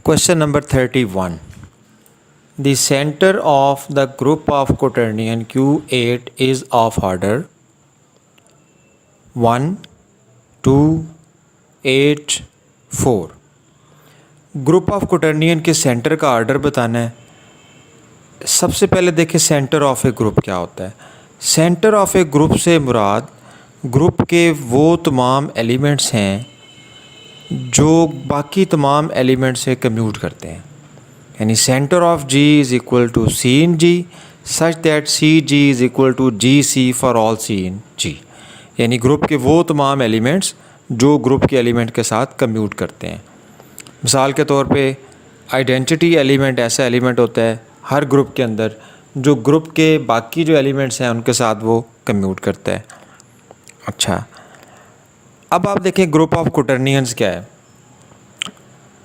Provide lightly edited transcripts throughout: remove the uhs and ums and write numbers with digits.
Question number 31. The center of the group of quaternion Q8 is of order 1, 2, 8, 4. Group of क्वाटर्नियन के centre का order बताना है। सबसे पहले देखिए सेंटर ऑफ ए ग्रुप क्या होता है। सेंटर ऑफ ए ग्रुप से मुराद ग्रुप के वो तमाम एलिमेंट्स हैं जो बाकी तमाम एलिमेंट से कम्यूट करते हैं। यानी centre of G is equal to C in G such that C G is equal to G C for all C in G. यानी ग्रुप के वो तमाम एलिमेंट्स जो ग्रुप के एलिमेंट के साथ कम्यूट करते हैं। मिसाल के तौर पे आइडेंटिटी एलिमेंट ऐसा एलिमेंट होता है हर ग्रुप के अंदर जो ग्रुप के बाकी जो एलिमेंट्स हैं उनके साथ वो कम्यूट करता है। अच्छा, अब आप देखें ग्रुप ऑफ क्वाटर्नियंस क्या है।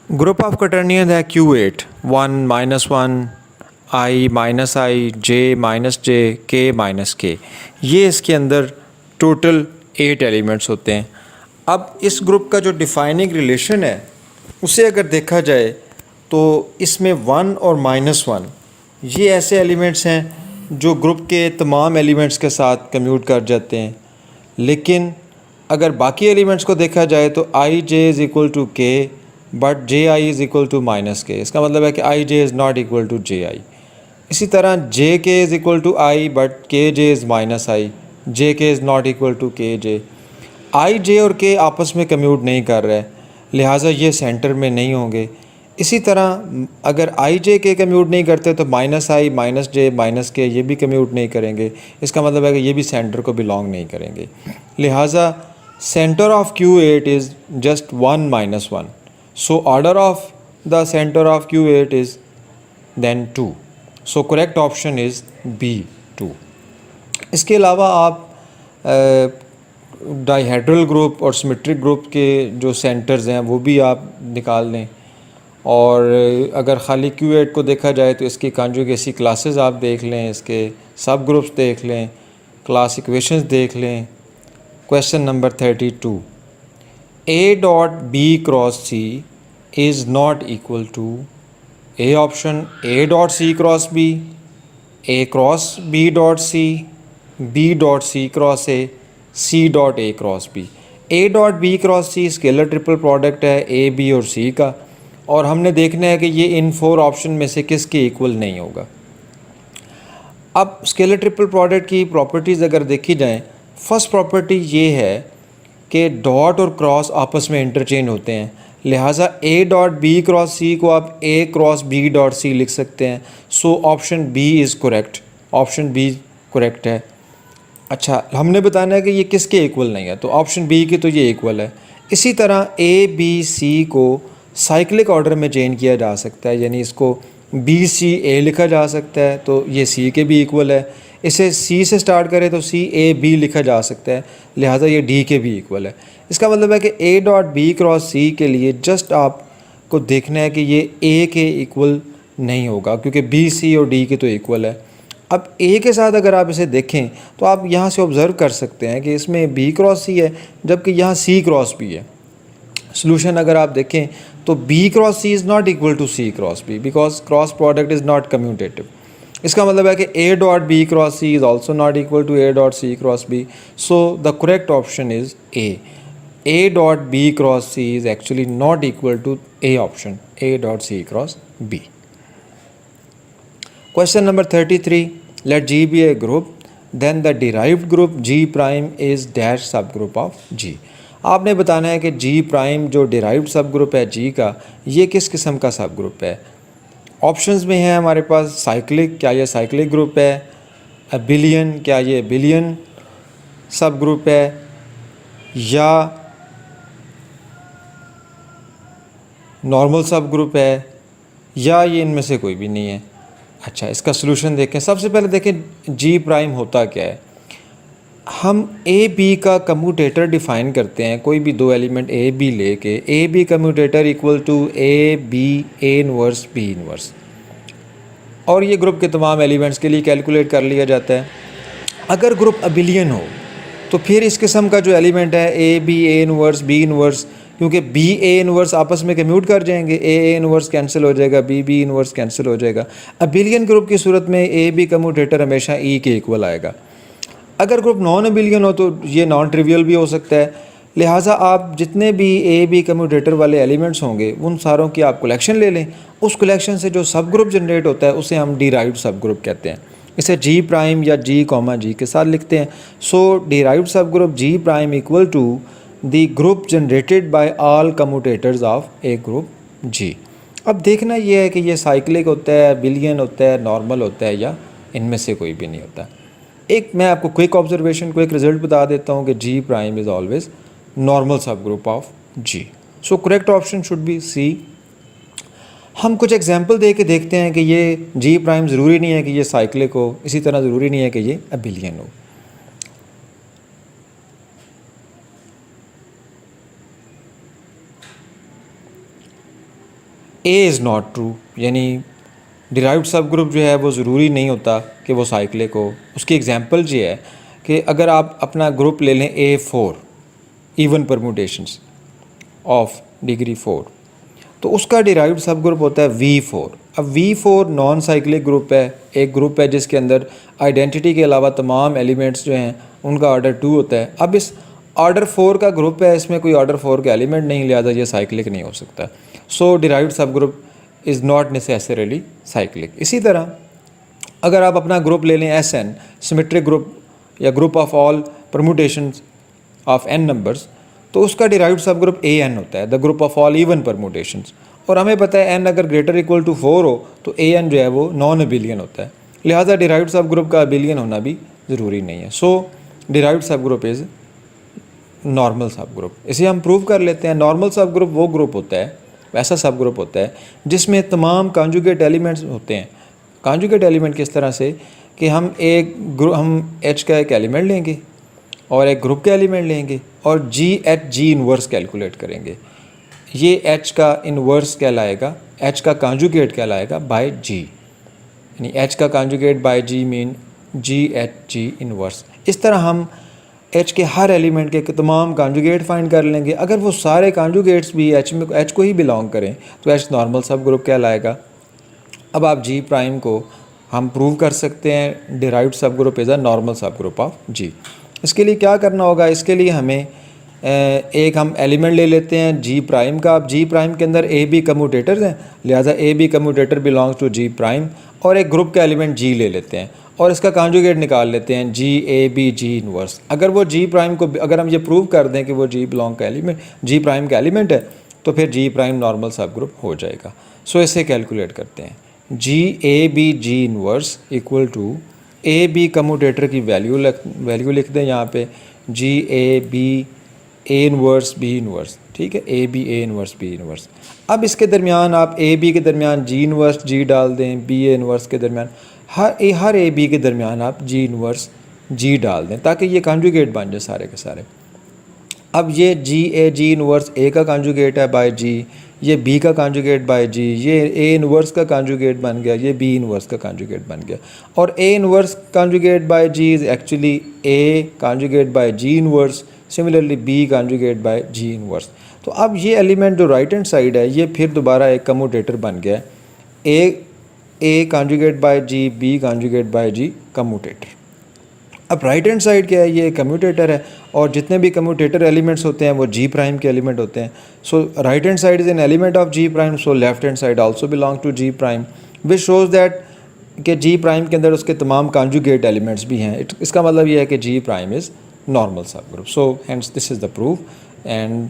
ग्रुप ऑफ क्वाटर्नियंस है Q8 1 -1 I -I J -J K -K। ये इसके अंदर टोटल 8 एलिमेंट्स होते हैं। अब इस ग्रुप का जो डिफाइनिंग रिलेशन है उसे अगर देखा जाए तो इसमें 1 और -1 ये ऐसे एलिमेंट्स हैं जो ग्रुप के तमाम एलिमेंट्स के साथ कम्यूट कर जाते हैं। लेकिन अगर बाकी एलिमेंट्स को देखा जाए तो i j is equal to k but j i is equal to -K। इसका मतलब है कि i j is not equal to j i. इसी तरह j k is equal to i but k j is -I, J k is not equal to के जे। आई जे और के आपस में कम्यूट नहीं कर रहे, लिहाजा ये सेंटर में नहीं होंगे। इसी तरह अगर आई जे के कम्यूट नहीं करते तो -I -J -K ये भी कम्यूट नहीं करेंगे। इसका मतलब है कि ये भी सेंटर को बिलोंग नहीं करेंगे। लिहाजा centre of Q8 is just 1 -1। So order of the centre of Q8 is then 2। So correct option is B 2। इसके अलावा आप डाइहेड्रल ग्रुप और सिमेट्रिक ग्रुप के जो सेंटर्स हैं वो भी आप निकाल लें। और अगर ख़ाली Q8 को देखा जाए तो इसकी कॉन्जुगेसी क्लासेस आप देख लें, इसके सब ग्रुप्स देख लें, क्लास इक्वेशंस देख लें। Question number 32। A dot B cross C is not equal to a option A dot C cross B, A cross B dot C, B dot C cross A, C dot A cross B। A dot B cross C scalar triple product है A, B और C का, और हमने देखना है कि ये इन 4 option में से किसके इक्वल नहीं होगा। अब स्केलर ट्रिपल प्रोडक्ट की प्रॉपर्टीज़ अगर देखी जाएँ, फर्स्ट प्रॉपर्टी ये है कि डॉट और क्रॉस आपस में इंटरचेंज होते हैं। लिहाजा A dot B cross C को आप A cross B dot C लिख सकते हैं। So option B is correct, option B correct है। अच्छा, हमने बताना है कि ये किसके इक्वल नहीं है, तो ऑप्शन B की तो ये इक्वल है। इसी तरह A B C को साइक्लिक ऑर्डर में चेंज किया जा सकता है, यानी इसको B C A लिखा जा सकता है तो ये C के भी इक्वल है। इसे C से स्टार्ट करें तो C A B लिखा जा सकता है, लिहाजा ये D के भी इक्वल है। इसका मतलब है कि A dot B cross C के लिए जस्ट आपको देखना है कि ये A के इक्वल नहीं होगा, क्योंकि B C और D के तो इक्वल है। अब A के साथ अगर आप इसे देखें तो आप यहाँ से ऑब्ज़र्व कर सकते हैं कि इसमें B क्रॉस C है जबकि यहाँ C क्रॉस B है। सोल्यूशन अगर आप देखें तो B cross C is not equal to C cross B because cross product is not commutative. इसका मतलब है कि A dot B cross C is also not equal to A dot C cross B। So the correct option is A dot B cross C is actually not equal to A option, A dot C cross B। Question number 33. Let G be a group, then the derived group G prime is dash subgroup of G. आपने बताना है कि G prime जो derived सब group है G का, ये किस किस्म का सब ग्रुप है। ऑप्शंस में है हमारे पास साइक्लिक, क्या ये साइक्लिक ग्रुप है, अबिलियन, क्या ये अबिलियन सब ग्रुप है, या नॉर्मल सब ग्रुप है, या ये इनमें से कोई भी नहीं है। अच्छा, इसका सलूशन देखें। सबसे पहले देखें G प्राइम होता क्या है। हम A B का कम्यूटेटर डिफ़ाइन करते हैं, कोई भी दो एलिमेंट A B लेके A B commutator equal to A B A inverse B inverse, और ये ग्रुप के तमाम एलिमेंट्स के लिए कैलकुलेट कर लिया जाता है। अगर ग्रुप अबिलियन हो तो फिर इस किस्म का जो एलिमेंट है A B A inverse B inverse, क्योंकि बी ए इनवर्स आपस में कम्यूट कर जाएंगे, ए इनवर्स कैंसिल हो जाएगा, बी इनवर्स कैंसिल हो जाएगा। अबिलियन ग्रुप की सूरत में ए बी कम्यूटेटर हमेशा ई के इक्वल आएगा। अगर ग्रुप नॉन अबिलियन हो तो ये नॉन ट्रिवियल भी हो सकता है। लिहाजा आप जितने भी ए बी कम्यूटेटर वाले एलिमेंट्स होंगे उन सारों की आप कलेक्शन ले लें, उस कलेक्शन से जो सब ग्रुप जनरेट होता है उसे हम डिराइव्ड सब ग्रुप कहते हैं। इसे जी प्राइम या जी कॉमा जी के साथ लिखते हैं। So derived subgroup G prime equal to the group generated by all commutators of a group G. अब देखना यह है कि ये साइक्लिक होता है, बिलियन होता है, नॉर्मल होता है, या इनमें से कोई भी नहीं होता। एक मैं आपको क्विक ऑब्जर्वेशन, क्विक रिजल्ट बता देता हूँ कि G prime is always normal subgroup of G. So correct option should be C. हम कुछ एग्जांपल दे के देखते हैं कि ये जी प्राइम ज़रूरी नहीं है कि ये साइक्लिक हो, इसी तरह ज़रूरी नहीं है कि ये अबिलियन हो। ए इज़ नॉट ट्रू, यानी डिराइव्ड सब ग्रुप जो है वो ज़रूरी नहीं होता कि वो साइक्लिक हो। उसकी एग्जांपल ये है कि अगर आप अपना ग्रुप ले लें A4 even permutations of degree 4, तो उसका डिराइव्ड सब ग्रुप होता है V4। अब V4 नॉन साइक्लिक ग्रुप है, एक ग्रुप है जिसके अंदर आइडेंटिटी के अलावा तमाम एलिमेंट्स जो हैं उनका ऑर्डर 2 होता है। अब इस ऑर्डर 4 का ग्रुप है, इसमें कोई ऑर्डर 4 के एलिमेंट नहीं, लिहाजा ये साइक्लिक नहीं हो सकता। सो डिराइव्ड सब group is not necessarily cyclic. इसी तरह अगर आप अपना ग्रुप ले लें SN, सिमेट्रिक ग्रुप या group of all permutations of n numbers, तो उसका डिराइव्ड सब ग्रुप AN होता है, the group of all even permutations. और हमें पता है n अगर ग्रेटर इक्वल टू 4 हो तो AN जो है वो नॉन अबिलियन होता है, लिहाजा डिराइव्ड सब ग्रुप का अबिलियन होना भी ज़रूरी नहीं है। सो डिराइव्ड सब ग्रुप इज़ नॉर्मल सब ग्रुप। इसे हम प्रूव कर लेते हैं। नॉर्मल सब ग्रुप वो ग्रुप होता है, वैसा सब ग्रुप होता है जिसमें तमाम कॉन्जुगेट एलिमेंट्स होते हैं। कॉन्जुगेट एलिमेंट किस तरह से कि हम H का एक एलिमेंट लेंगे और एक ग्रुप का एलिमेंट लेंगे और G इनवर्स कैलकुलेट करेंगे। ये H का इनवर्स कहलाएगा, H का कॉन्जुगेट कहलाएगा बाय G, यानी H का conjugate by G mean G inverse. इस तरह हम H के हर एलिमेंट के तमाम कॉन्जुगेट फाइंड कर लेंगे। अगर वो सारे कॉन्जुगेट्स भी H को ही बिलोंग करें तो H नॉर्मल सब ग्रुप कहलाएगा। अब आप G प्राइम को हम प्रूव कर सकते हैं डिराइव्ड सब group is a normal subgroup of G। इसके लिए क्या करना होगा, इसके लिए हमें एक हम एलिमेंट ले लेते हैं G प्राइम का। अब G प्राइम के अंदर A B कम्यूटेटर्स हैं, लिहाजा A B commutator belongs to G prime, और एक ग्रुप का एलिमेंट G ले लेते हैं और इसका कॉन्जुगेट निकाल लेते हैं G इनवर्स। अगर वो G प्राइम को, अगर हम ये प्रूव कर दें कि वो G प्राइम का एलिमेंट है तो फिर G prime normal subgroup हो जाएगा। सो इसे कैलकुलेट करते हैं। G inverse equal to A commutator की वैल्यू लिख दें यहाँ पे, A इनवर्स B इनवर्स, ठीक है, A इनवर्स B इनवर्स। अब इसके दरमियान आप A के दरमियान G इनवर्स G डाल दें, B इनवर्स के दरमियान हर A के दरमियान आप G इनवर्स G डाल दें ताकि ये कॉन्जुगेट बन जाए सारे के सारे। अब ये G इनवर्स A का कॉन्जुगेट है बाय G, ये B का कॉन्जुगेट बाय G, ये A इनवर्स का कॉन्जुगेट बन गया, ये B इनवर्स का कॉन्जुगेट बन गया। और A inverse conjugate by G is actually A conjugate by G inverse, similarly B conjugate by G inverse. तो अब ये एलिमेंट जो राइट हैंड साइड है ये फिर दोबारा एक कम्यूटेटर बन गया है, A conjugate by G, B conjugate by G commutator. अब राइट हैंड साइड क्या है, ये कम्यूटेटर है और जितने भी कम्यूटेटर एलिमेंट्स होते हैं वो G प्राइम के एलिमेंट होते हैं। So right hand side is an element of G prime, so left hand side also belong to G prime, which shows that कि G प्राइम के अंदर उसके तमाम कॉन्जुगेट एलिमेंट्स भी हैं। इसका मतलब ये है कि G prime is normal subgroup. So hence this is the proof and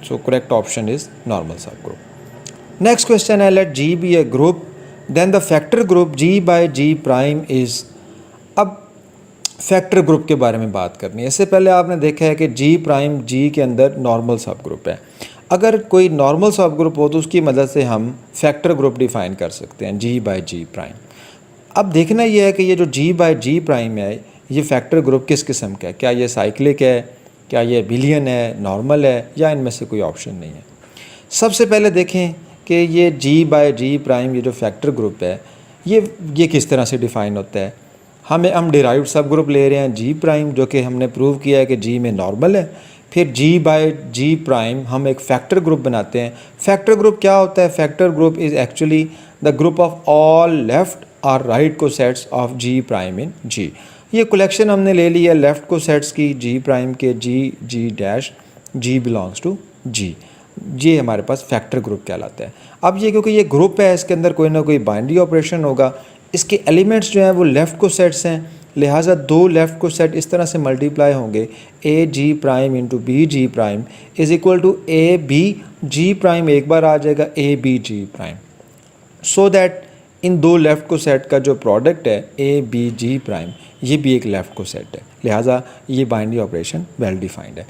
so correct option is normal subgroup. Next question है, let G be a group then the factor group G by G prime is. अब factor group के बारे में बात करनी है। इससे पहले आपने देखा है कि G प्राइम G के अंदर नॉर्मल सब ग्रुप है। अगर कोई नॉर्मल सब ग्रुप हो तो उसकी मदद से हम फैक्टर ग्रुप डिफ़ाइन कर सकते हैं G बाय G प्राइम। अब देखना यह है कि ये जो G बाय G प्राइम है ये फैक्टर ग्रुप किस किस्म का है, क्या ये साइक्लिक है, क्या ये बिलियन है, नॉर्मल है, या इनमें से कोई ऑप्शन नहीं है। सबसे पहले देखें कि ये G बाय G प्राइम ये जो फैक्टर ग्रुप है ये किस तरह से डिफ़ाइन होता है। हम डिराइव्ड सब ग्रुप ले रहे हैं G प्राइम, जो कि हमने प्रूव किया है कि G में नॉर्मल है। फिर जी बाय जी प्राइम हम एक फैक्टर ग्रुप बनाते हैं। फैक्टर ग्रुप क्या होता है? Factor group is actually the group of all left और राइट को सेट्स ऑफ जी प्राइम इन जी। ये कलेक्शन हमने ले ली है लेफ़्ट को सेट्स की जी प्राइम के जी डैश जी बिलोंग्स टू जी। ये हमारे पास फैक्टर ग्रुप कहलाता है। अब ये क्योंकि ये ग्रुप है इसके अंदर कोई ना कोई बाइनरी ऑपरेशन होगा, इसके एलिमेंट्स जो हैं वो लेफ़्ट को सेट्स हैं, लिहाजा दो लेफ़्ट को सेट इस तरह से मल्टीप्लाई होंगे, A G prime into B G prime is equal to A B G prime एक बार आ जाएगा A B G prime, so that इन दो लेफ़्ट को सेट का जो प्रोडक्ट है ए बी जी प्राइम ये भी एक लेफ़्ट को सेट है, लिहाजा ये बाइनरी ऑपरेशन वेल डिफाइंड है।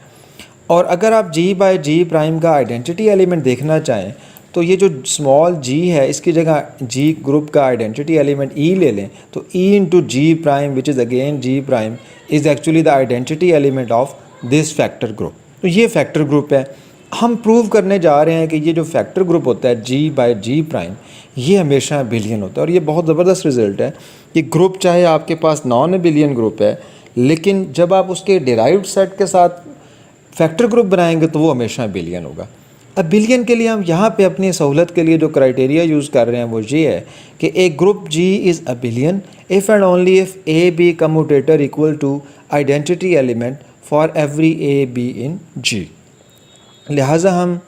और अगर आप जी बाय जी प्राइम का आइडेंटिटी एलिमेंट देखना चाहें तो ये जो स्मॉल जी है इसकी जगह जी ग्रुप का आइडेंटिटी एलिमेंट ई ले लें तो e into G prime which is again G prime is actually the identity element of this factor group. तो ये फैक्टर ग्रुप है। हम प्रूव करने जा रहे हैं कि ये जो फैक्टर ग्रुप होता है जी बाय जी प्राइम ये हमेशा अबिलियन होता है। और ये बहुत ज़बरदस्त रिज़ल्ट है कि ग्रुप चाहे आपके पास नॉन अबिलियन ग्रुप है लेकिन जब आप उसके डिराइव्ड सेट के साथ फैक्टर ग्रुप बनाएंगे तो वो हमेशा अबिलियन होगा। अबिलियन के लिए हम यहाँ पे अपनी सहूलत के लिए जो क्राइटेरिया यूज़ कर रहे हैं वो ये है कि a group G is abelian if and only if A B commutator equal to identity element for every A B in G. लिहाजा हम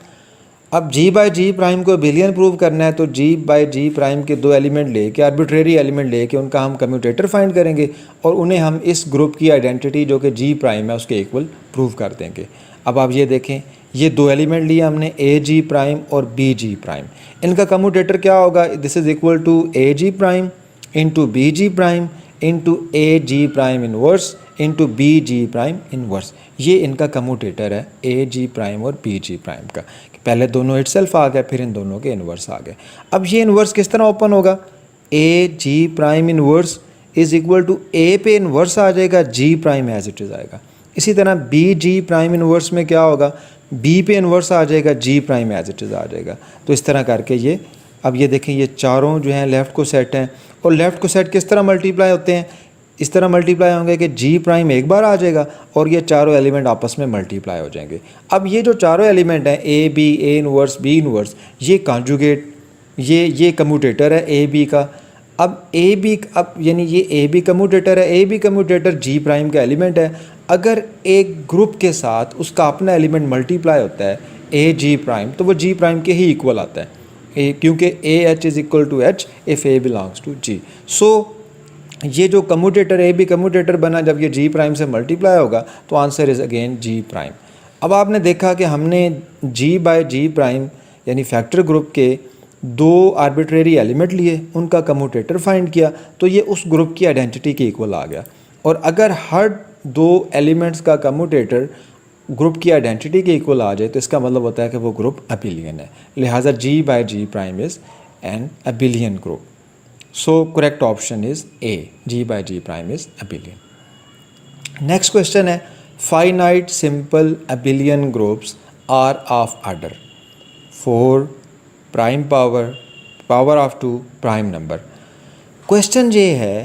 अब जी बाय जी प्राइम को अबिलियन प्रूव करना है तो जी बाय जी प्राइम के दो element लेके आर्बिट्रेरी एलिमेंट लेके उनका हम कम्यूटेटर फाइंड करेंगे और उन्हें हम इस ग्रुप की आइडेंटिटी जो कि जी प्राइम है उसके इक्वल प्रूव कर देंगे। अब आप ये देखें ये दो एलिमेंट लिए हमने ए जी प्राइम और बी जी प्राइम, इनका कम्यूटेटर क्या होगा? This is equal to a G prime into B G prime into a G prime inverse into B G prime inverse. ये इनका कम्यूटेटर है ए जी प्राइम और b G prime का। पहले दोनों इटसेल्फ आ गए फिर इन दोनों के इन्वर्स आ गए। अब ये इन्वर्स किस तरह ओपन होगा? A G prime inverse is equal to A पे इन्वर्स आ जाएगा G prime as it is आएगा। इसी तरह बी जी प्राइम इन्वर्स में क्या होगा? बी पे इन्वर्स आ जाएगा G prime as it is आ जाएगा। तो इस तरह करके ये अब ये देखें ये चारों जो हैं लेफ़्ट को सेट हैं और लेफ़्ट को सेट किस तरह मल्टीप्लाई होते हैं? इस तरह मल्टीप्लाई होंगे कि जी प्राइम एक बार आ जाएगा और ये चारों एलिमेंट आपस में मल्टीप्लाई हो जाएंगे। अब ये जो चारों एलिमेंट हैं a b a inverse b inverse ये कॉन्जुगेट ये कम्यूटेटर है ए बी का। अब ए बी अब यानी ये ए बी कम्यूटेटर है, A B commutator G prime का एलिमेंट है। अगर एक ग्रुप के साथ उसका अपना एलिमेंट मल्टीप्लाई होता है ए जी प्राइम तो वो जी प्राइम के ही इक्वल आता है क्योंकि A H is equal to H if A belongs to G. So ये जो कम्यूटेटर ए बी कम्यूटेटर बना जब ये जी प्राइम से मल्टीप्लाई होगा तो answer is again G prime. अब आपने देखा कि हमने जी बाय जी प्राइम यानी फैक्टर ग्रुप के दो आर्बिट्रेरी एलिमेंट लिए उनका कम्यूटेटर फाइंड किया तो ये उस ग्रुप की आइडेंटिटी के इक्वल आ गया। और अगर हर दो एलिमेंट्स का कम्यूटेटर ग्रुप की आइडेंटिटी के इक्वल आ जाए तो इसका मतलब होता है कि वो ग्रुप अबिलियन है। लिहाजा G by G prime is an abelian group. So correct option is A. G by G prime is abelian. Next question है finite simple abelian groups are of order 4 prime power of 2 prime number. Question ये है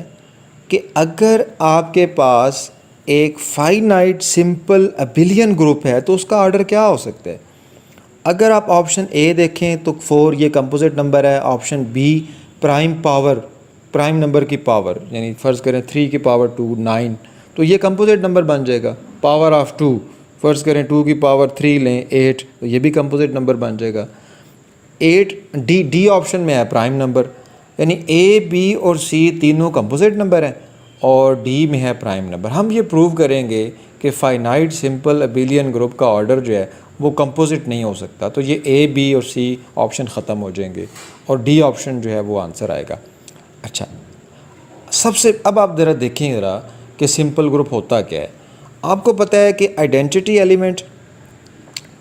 कि अगर आपके पास एक finite simple abelian group है तो उसका ऑर्डर क्या हो सकता है? अगर आप ऑप्शन ए देखें तो 4 ये कंपोजिट नंबर है, ऑप्शन बी प्राइम नंबर की पावर यानी फ़र्ज़ करें 3 की पावर 2 9 तो ये कंपोजिट नंबर बन जाएगा। पावर ऑफ 2 फ़र्ज़ करें 2 की पावर 3 लें 8 तो ये भी कंपोजिट नंबर बन जाएगा। 8 डी ऑप्शन में है प्राइम नंबर यानी ए बी और सी तीनों कंपोजिट नंबर हैं और डी में है प्राइम नंबर। हम ये प्रूव करेंगे कि फाइनाइट सिंपल अबिलियन ग्रुप का ऑर्डर जो है वो कंपोजिट नहीं हो सकता। तो ये ए बी और सी ऑप्शन ख़त्म हो जाएंगे और डी ऑप्शन जो है वो आंसर आएगा। अच्छा सबसे अब आप ज़रा देखें ज़रा कि सिंपल ग्रुप होता क्या है। आपको पता है कि आइडेंटिटी एलिमेंट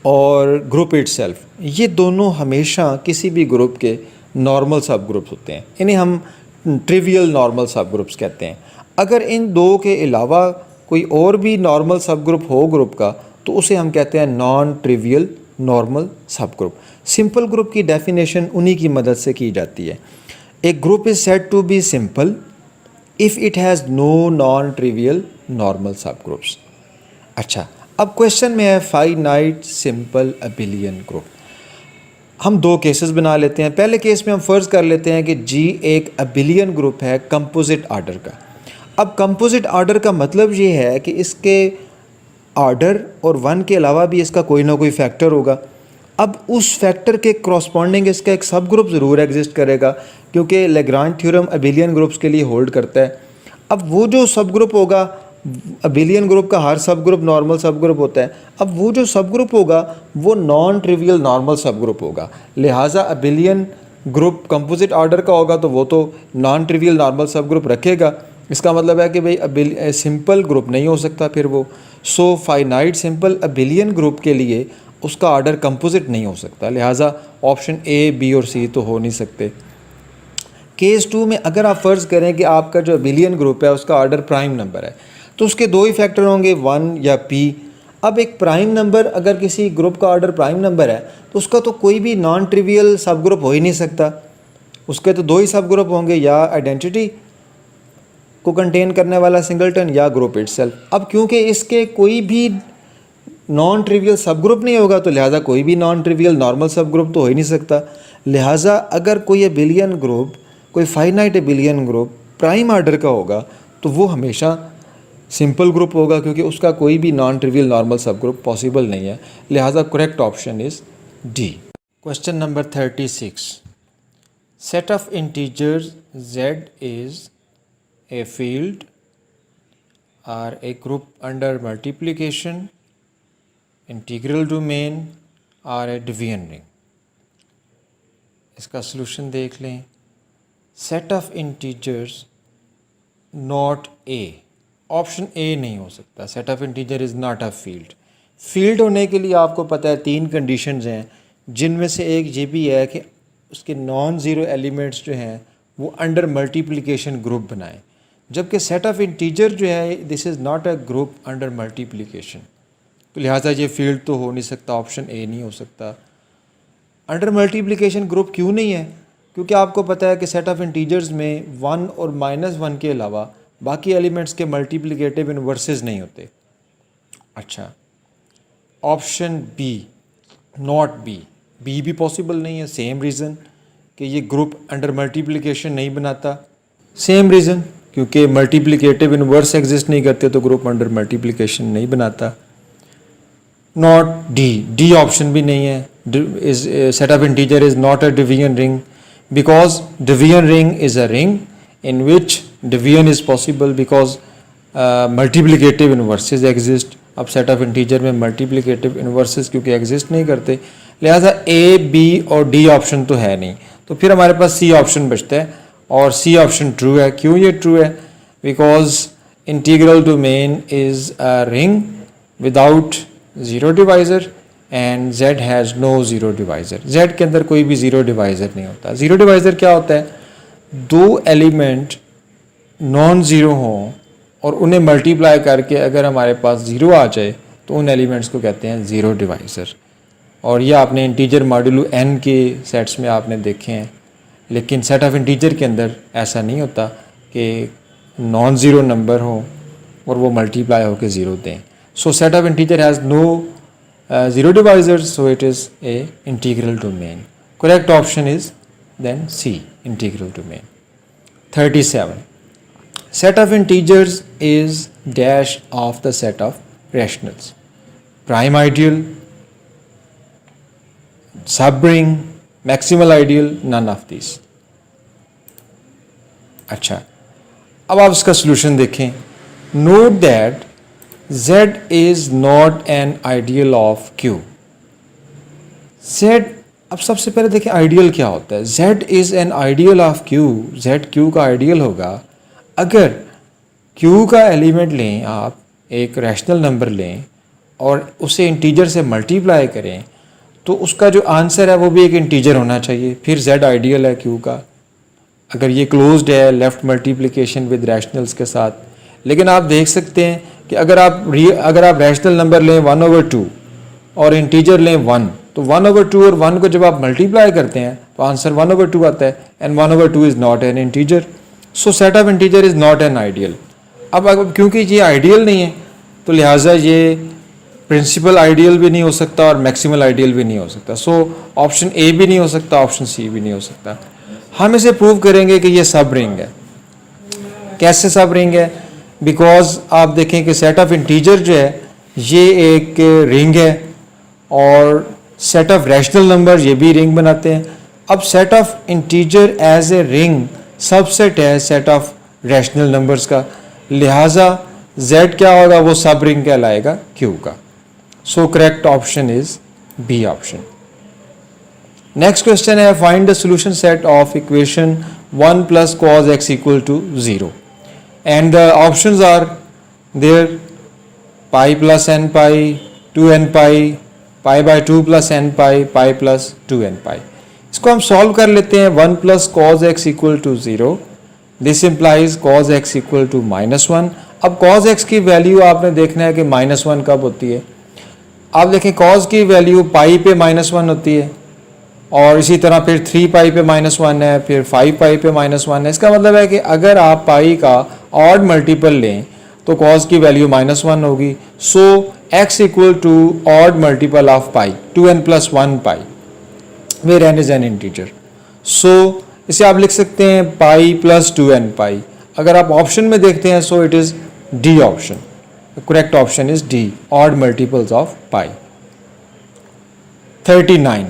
और ग्रुप इटसेल्फ ये दोनों हमेशा किसी भी ग्रुप के नॉर्मल सब ग्रुप्स होते हैं, इन्हें हम ट्रिवियल नॉर्मल सब ग्रुप्स कहते हैं। अगर इन दो के अलावा कोई और भी नॉर्मल सब ग्रुप हो ग्रुप का तो उसे हम कहते हैं नॉन ट्रिवियल नॉर्मल सब ग्रुप। सिंपल ग्रुप की डेफिनेशन उन्हीं की मदद से की जाती है। A group is said to be simple if it has no non-trivial normal subgroups. अच्छा अब क्वेश्चन में है फाइनाइट सिंपल अबिलियन ग्रुप। हम दो केसेस बना लेते हैं। पहले केस में हम फ़र्ज़ कर लेते हैं कि जी एक अबिलियन ग्रुप है कंपोजिट आर्डर का। अब कंपोजिट आर्डर का मतलब ये है कि इसके आर्डर और वन के अलावा भी इसका कोई ना कोई फैक्टर होगा। अब उस फैक्टर के करस्पॉन्डिंग इसका एक सब ग्रुप ज़रूर एग्जिस्ट करेगा, क्योंकि लैग्रांज थ्योरम अबिलियन ग्रुप्स के लिए होल्ड करता है। अब वो जो सब ग्रुप होगा, अबिलियन ग्रुप का हर सब ग्रुप नॉर्मल सब ग्रुप होता है। अब वो जो सब ग्रुप होगा वो नॉन ट्रिवियल नॉर्मल सब ग्रुप होगा। लिहाजा अबिलियन ग्रुप कंपोजिट आर्डर का होगा तो वो तो नॉन ट्रिवियल नॉर्मल सब ग्रुप रखेगा। इसका मतलब है कि भाई सिंपल ग्रुप नहीं हो सकता फिर वो। So finite simple abelian group के लिए उसका आर्डर कंपोजिट नहीं हो सकता। लिहाजा ऑप्शन ए, बी और सी तो हो नहीं सकते। केस 2 में अगर आप फ़र्ज़ करें कि आपका जो अबिलियन ग्रुप है उसका आर्डर प्राइम नंबर है, तो उसके दो ही फैक्टर होंगे, 1 या p। अब एक प्राइम नंबर अगर किसी ग्रुप का आर्डर प्राइम नंबर है तो उसका तो कोई भी नॉन ट्रिवियल सब ग्रुप हो ही नहीं सकता। उसके तो दो ही सब ग्रुप होंगे, या आइडेंटिटी को कंटेन करने वाला सिंगलटन या ग्रुप इटसेल्फ। अब क्योंकि इसके कोई भी नॉन ट्रिवियल सब ग्रुप नहीं होगा तो लिहाजा कोई भी नॉन ट्रिवियल नॉर्मल सब ग्रुप तो हो ही नहीं सकता। लिहाजा अगर कोई अबिलियन ग्रुप, कोई finite abelian group prime order का होगा तो वो हमेशा सिंपल ग्रुप होगा, क्योंकि उसका कोई भी non trivial normal subgroup possible नहीं है। लिहाजा correct option is D. Question number 36, set of integers z is a field are a group under multiplication, integral domain are a division ring. इसका solution देख लें। Set of integers not a, option A नहीं हो सकता। Set of integer is not a field. Field होने के लिए आपको पता है 3 कंडीशंस हैं, जिनमें से एक ये भी है कि उसके नॉन ज़ीरो एलिमेंट्स जो हैं वो अंडर मल्टीप्लिकेशन ग्रुप बनाएं, जबकि सेट ऑफ इंटीजर जो है this is not a group under multiplication. तो लिहाजा ये फील्ड तो हो नहीं सकता, ऑप्शन ए नहीं हो सकता। अंडर मल्टीप्लिकेशन ग्रुप क्यों नहीं है? क्योंकि आपको पता है कि सेट ऑफ इंटीजर्स में 1 और -1 के अलावा बाकी एलिमेंट्स के मल्टीप्लिकेटिव इनवर्सेस नहीं होते। अच्छा, option B not B, B भी पॉसिबल नहीं है। सेम रीज़न कि ये ग्रुप अंडर मल्टीप्लिकेशन नहीं बनाता। सेम रीज़न क्योंकि मल्टीप्लिकेटिव इनवर्स एग्जिस्ट नहीं करते तो ग्रुप अंडर मल्टीप्लिकेशन नहीं बनाता। नॉट डी, डी ऑप्शन भी नहीं है। Set of integer is not a division ring because division ring is a ring in which division is possible because multiplicative inverses exist। अब set of integer में multiplicative inverses क्योंकि exist नहीं करते, लिहाजा ए, B और डी ऑप्शन तो है नहीं। तो फिर हमारे पास सी ऑप्शन बचता है और सी ऑप्शन ट्रू है। क्यों ये ट्रू है? Because integral domain is a ring without zero divisor and z has no zero divisor. z के अंदर कोई भी ज़ीरो डिवाइज़र नहीं होता। ज़ीरो डिवाइज़र क्या होता है? दो एलिमेंट नॉन ज़ीरो हों और उन्हें मल्टीप्लाई करके अगर हमारे पास ज़ीरो आ जाए तो उन एलिमेंट्स को कहते हैं ज़ीरो डिवाइज़र। और ये आपने इंटीजर मॉड्यूलो n के सेट्स में आपने देखे हैं, लेकिन सेट ऑफ इंटीजर के अंदर ऐसा नहीं होता कि नॉन ज़ीरो नंबर हो और वो मल्टीप्लाई होकर ज़ीरो दें। So set of integer has no zero divisors, so it is a integral domain. Correct option is then C, integral domain. 37, set of integers is dash of the set of rationals. Prime ideal, subring, maximal ideal, none of these. अच्छा, अब आप इसका solution देखें। Note that Z is not an ideal of Q. Z, अब सबसे पहले देखें ideal क्या होता है। Z is an ideal of Q, Z Q का आइडियल होगा अगर Q का एलिमेंट लें, आप एक रैशनल नंबर लें और उसे इंटीजर से मल्टीप्लाई करें तो उसका जो आंसर है वो भी एक इंटीजर होना चाहिए, फिर Z आइडियल है Q का। अगर ये क्लोज्ड है लेफ़्ट मल्टीप्लिकेशन विद रैशनल्स के साथ। लेकिन आप देख सकते हैं कि अगर आप रैशनल नंबर लें 1/2 और इंटीजर लें 1, तो 1/2 और 1 को जब आप मल्टीप्लाई करते हैं तो आंसर 1/2 आता है and 1/2 is not an integer. So set of integer is not an ideal. अब क्योंकि ये आइडियल नहीं है तो लिहाजा ये प्रिंसिपल आइडियल भी नहीं हो सकता और मैक्सिमल आइडियल भी नहीं हो सकता। सो ऑप्शन ए भी नहीं हो सकता, ऑप्शन सी भी नहीं हो सकता। हम इसे प्रूव करेंगे कि ये सब रिंग है। कैसे सब रिंग है? बिकॉज आप देखें कि सेट ऑफ इंटीजर जो है ये एक रिंग है और सेट ऑफ रैशनल नंबर ये भी रिंग बनाते हैं। अब set of integer as a ring subset है सेट ऑफ रैशनल नंबर्स का, लिहाजा z क्या होगा? वो सब रिंग कहलाएगा Q का। So correct option is B option. Next question है find the solution set of equation 1 plus cos x equal to 0 and the options are there pi plus n pi, 2n pi, pi by 2 plus n pi, pi plus 2n pi. इसको हम solve कर लेते हैं। 1 plus cos x equal to 0, this implies cos x equal to -1। अब cos x की value आपने देखना है कि -1 कब होती है। आप देखें कॉस की वैल्यू पाई पे -1 होती है और इसी तरह फिर 3 पाई पे -1 है, फिर 5 पाई पे -1 है। इसका मतलब है कि अगर आप पाई का ऑड मल्टीपल लें तो कॉस की वैल्यू -1 होगी। So x equal to odd multiple of pi, 2n plus 1 pi, where n is an integer. So इसे आप लिख सकते हैं पाई प्लस 2n पाई। अगर आप ऑप्शन में देखते हैं so it is D option. Correct option is D, odd multiples of pi. 39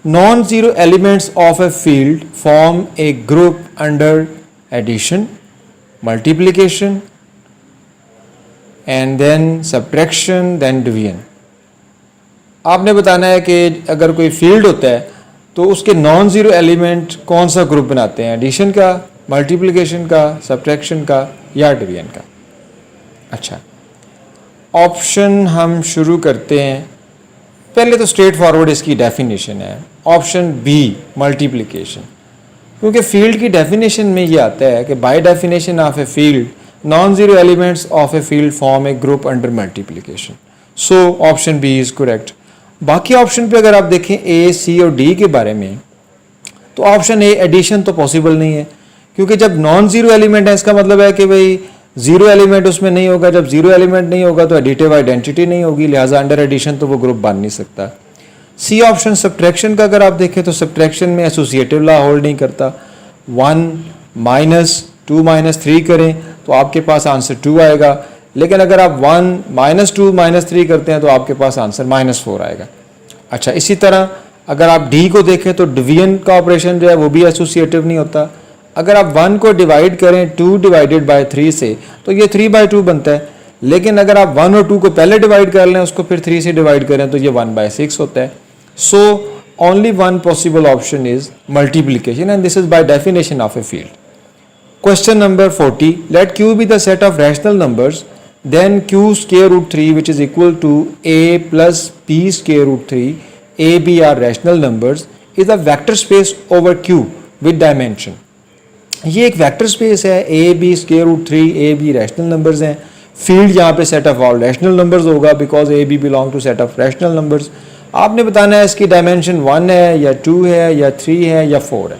non-zero elements of a field form a group under addition, multiplication and then subtraction then division। आपने बताना है कि अगर कोई फील्ड होता है तो उसके नॉन ज़ीरो एलिमेंट कौन सा ग्रुप बनाते हैं, एडिशन का, मल्टीप्लिकेशन का, सब्ट्रैक्शन का या डिवीजन का। अच्छा, ऑप्शन हम शुरू करते हैं। पहले तो स्ट्रेट फॉरवर्ड इसकी डेफिनेशन है, ऑप्शन बी मल्टीप्लिकेशन, क्योंकि फील्ड की डेफिनेशन में ये आता है कि by definition of a field non zero elements of a field form a group under multiplication. So option B is correct. बाकी ऑप्शन पे अगर आप देखें ए, सी और डी के बारे में, तो ऑप्शन ए एडिशन तो पॉसिबल नहीं है, क्योंकि जब नॉन ज़ीरो एलिमेंट है इसका मतलब है कि भाई ज़ीरो एलिमेंट उसमें नहीं होगा। जब ज़ीरो एलिमेंट नहीं होगा तो एडिटिव आइडेंटिटी नहीं होगी, लिहाजा अंडर एडिशन तो वो ग्रुप बन नहीं सकता। सी ऑप्शन सब्ट्रैक्शन का अगर आप देखें तो सब्ट्रैक्शन में एसोसिएटिव लॉ होल्ड नहीं करता। 1 माइनस 2 माइनस 3 करें तो आपके पास आंसर 2 आएगा, लेकिन अगर आप 1 माइनस 2 माइनस 3 करते हैं तो आपके पास आंसर -4 आएगा। अच्छा, इसी तरह अगर आप डी को देखें तो डिवीजन का ऑपरेशन जो है वो भी एसोसिएटिव नहीं होता। अगर आप 1 को डिवाइड करें 2 डिवाइडेड बाय 3 से तो ये 3/2 बनता है, लेकिन अगर आप 1 और 2 को पहले डिवाइड कर लें उसको फिर 3 से डिवाइड करें तो ये 1/6 होता है। So only one possible option is multiplication and this is by definition of a field. Question number 40, let Q be the set of rational numbers, then Q square root 3 which is equal to A plus B square root 3, A, B are rational numbers, is a vector space over Q with dimension। ये एक vector space है, ए B square root 3, A B rational numbers हैं। Field यहाँ पे set of all rational numbers होगा because A B belong to set of rational numbers. आपने बताना है इसकी डायमेंशन 1 है या 2 है या 3 है या 4 है।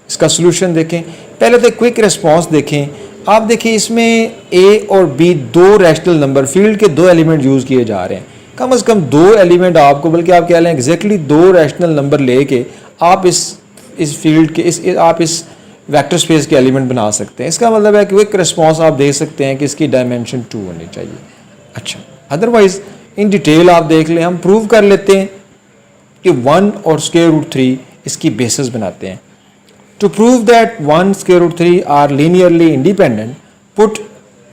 इसका सोल्यूशन देखें। पहले तो क्विक रिस्पॉन्स देखें। आप देखिए इसमें ए और बी दो रैशनल नंबर, फील्ड के 2 एलिमेंट यूज़ किए जा रहे हैं। कम से कम 2 एलिमेंट आपको, बल्कि आप कह लें एग्जैक्टली 2 रैशनल नंबर लेके आप इस फील्ड के आप इस वेक्टर स्पेस के एलिमेंट बना सकते हैं। इसका मतलब है कि क्विक रिस्पॉन्स आप दे सकते हैं कि इसकी डायमेंशन 2 होनी चाहिए। अच्छा, अदरवाइज इन डिटेल आप देख लें, हम प्रूव कर लेते हैं कि 1 और स्क्वायर रूट 3 इसकी बेसिस बनाते हैं। To prove that 1 square root 3 are linearly independent, put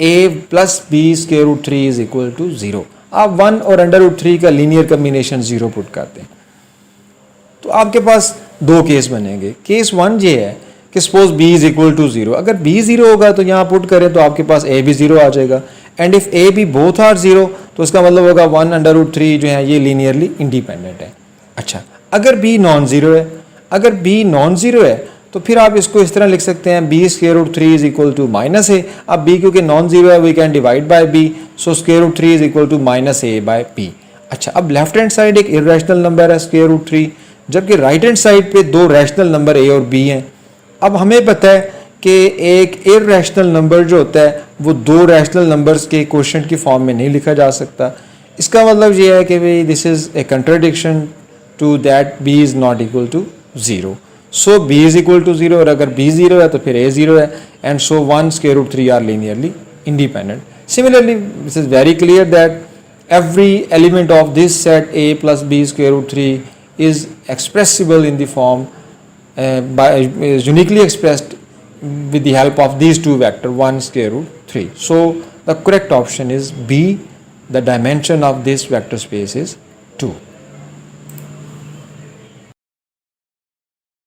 a plus B square root 3 is equal to 0। आप 1 और अंडर रूट 3 का लीनियर कम्बिनेशन 0 पुट करते हैं तो आपके पास 2 केस बनेंगे। केस 1 ये है कि suppose b is equal to 0। अगर b 0 होगा तो यहाँ पुट करें तो आपके पास a भी 0 आ जाएगा। And if a b both are 0 तो इसका मतलब होगा 1 अंडर रूट 3 जो है ये लीनियरली इंडिपेंडेंट है। अच्छा, अगर b नॉन ज़ीरो है, अगर b नॉन ज़ीरो है तो फिर आप इसको इस तरह लिख सकते हैं b square root 3 is equal to minus a। अब b क्योंकि नॉन ज़ीरो है we can divide by b, so square root 3 is equal to minus a by b। अच्छा, अब लेफ्ट हैंड साइड एक इर्रेशनल नंबर है स्क्वायर रूट 3, जबकि राइट हैंड साइड पे 2 रैशनल नंबर a और b हैं। अब हमें पता है कि एक इर्रेशनल नंबर जो होता है वो 2 रैशनल नंबर्स के कोशेंट की फॉर्म में नहीं लिखा जा सकता, इसका मतलब ये है कि भाई this is a contradiction to that B is not equal to zero. So B is equal to zero, और अगर बी ज़ीरो है तो फिर ए ज़ीरो है, and so 1 square root 3 are linearly independent. Similarly, this is very clear that every element of this set a plus b square root 3 is expressible in the form is uniquely expressed with the help of these two vector 1 square root 3. So the correct option is B. The dimension of this vector space is 2.